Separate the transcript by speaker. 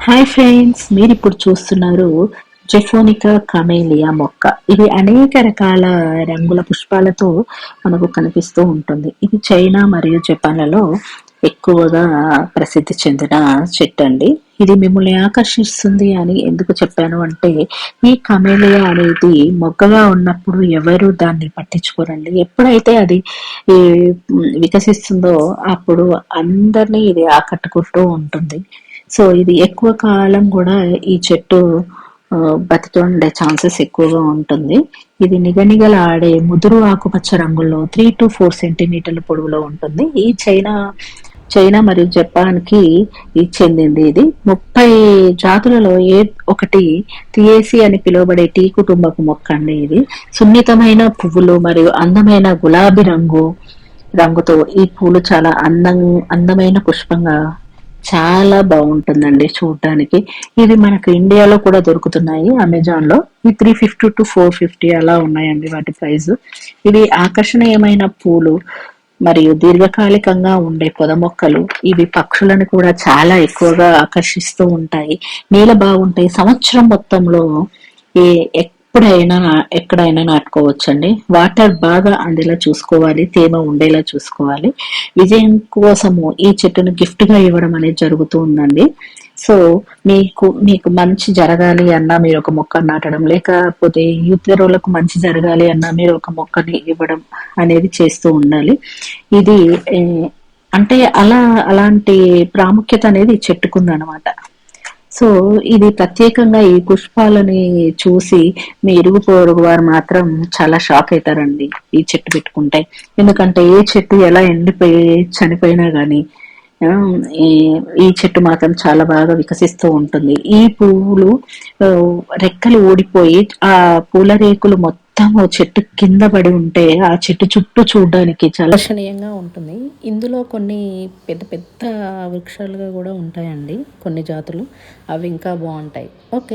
Speaker 1: Hi friends, మీరు ఇప్పుడు చూస్తున్నారు జెఫోనికా కమేలియా మొక్క. ఇది అనేక రకాల రంగుల పుష్పాలతో మనకు కనిపిస్తూ ఉంటుంది. ఇది చైనా మరియు జపాన్లలో ఎక్కువగా ప్రసిద్ధి చెందిన చెట్టు అండి. ఇది మిమ్మల్ని ఆకర్షిస్తుంది అని ఎందుకు చెప్పాను అంటే, ఈ కమేలియా అనేది మొగ్గగా ఉన్నప్పుడు ఎవరు దాన్ని పట్టించుకోరండి. ఎప్పుడైతే అది ఈ వికసిస్తుందో అప్పుడు అందరినీ ఇది ఆకట్టుకుంటూ ఉంటుంది. సో ఇది ఎక్కువ కాలం కూడా ఈ చెట్టు బతికి ఉండే ఛాన్సెస్ ఎక్కువగా ఉంటుంది. ఇది నిగనిగలాడే ముదురు ఆకుపచ్చ రంగులో 3 to 4 సెంటీమీటర్ల పొడవులో ఉంటుంది. ఈ చైనా మరియు జపాన్ కి ఇది చెందింది. ఇది 30 జాతులలో ఒకటి థియేసి అని పిలువబడే టీ కుటుంబపు మొక్క అండి. ఇది సున్నితమైన పువ్వులు మరియు అందమైన గులాబీ రంగుతో ఈ పూలు చాలా అందమైన పుష్పంగా చాలా బాగుంటుందండి చూడటానికి. ఇది మనకు ఇండియాలో కూడా దొరుకుతున్నాయి అమెజాన్ లో. ఈ 350 to 450 అలా ఉన్నాయండి వాటి ప్రైస్. ఇవి ఆకర్షణీయమైన పూలు మరియు దీర్ఘకాలికంగా ఉండే పొద మొక్కలు. ఇవి పక్షులను కూడా చాలా ఎక్కువగా ఆకర్షిస్తూ ఉంటాయి. నీళ్ళ బాగుంటాయి. సంవత్సరం మొత్తంలో ఏ ఎప్పుడైనా ఎక్కడైనా నాటుకోవచ్చండి. వాటర్ బాగా అందేలా చూసుకోవాలి, తేమ ఉండేలా చూసుకోవాలి. విజయం కోసము ఈ చెట్టును గిఫ్ట్ గా ఇవ్వడం అనేది జరుగుతూ ఉందండి. సో మీకు మంచి జరగాలి అన్నా మీరు ఒక మొక్క నాటడం, లేకపోతే ఇతరులకు మంచి జరగాలి అన్నా మీరు ఒక మొక్కని ఇవ్వడం అనేది చేస్తూ ఉండాలి. ఇది అంటే అలాంటి ప్రాముఖ్యత అనేది ఈ చెట్టుకుందనమాట. సో ఇది ప్రత్యేకంగా ఈ పుష్పాలని చూసి మీ ఇరుగు పొరుగు వారు మాత్రం చాలా షాక్ అవుతారండి ఈ చెట్టు పెట్టుకుంటే. ఎందుకంటే ఏ చెట్టు ఎలా ఎండిపోయి చనిపోయినా గానీ ఆ, ఈ ఈ చెట్టు మాత్రం చాలా బాగా వికసిస్తూ ఉంటుంది. ఈ పువ్వులు ఆ, రెక్కలు ఊడిపోయి ఆ పూల రేకులు మొత్తం చెట్టు కింద పడి ఉంటే ఆ చెట్టు చుట్టూ చూడడానికి చాలా ఆకర్షణీయంగా ఉంటుంది. ఇందులో కొన్ని పెద్ద పెద్ద వృక్షాలుగా కూడా ఉంటాయండి కొన్ని జాతులు. అవి ఇంకా బాగుంటాయి. ఓకే.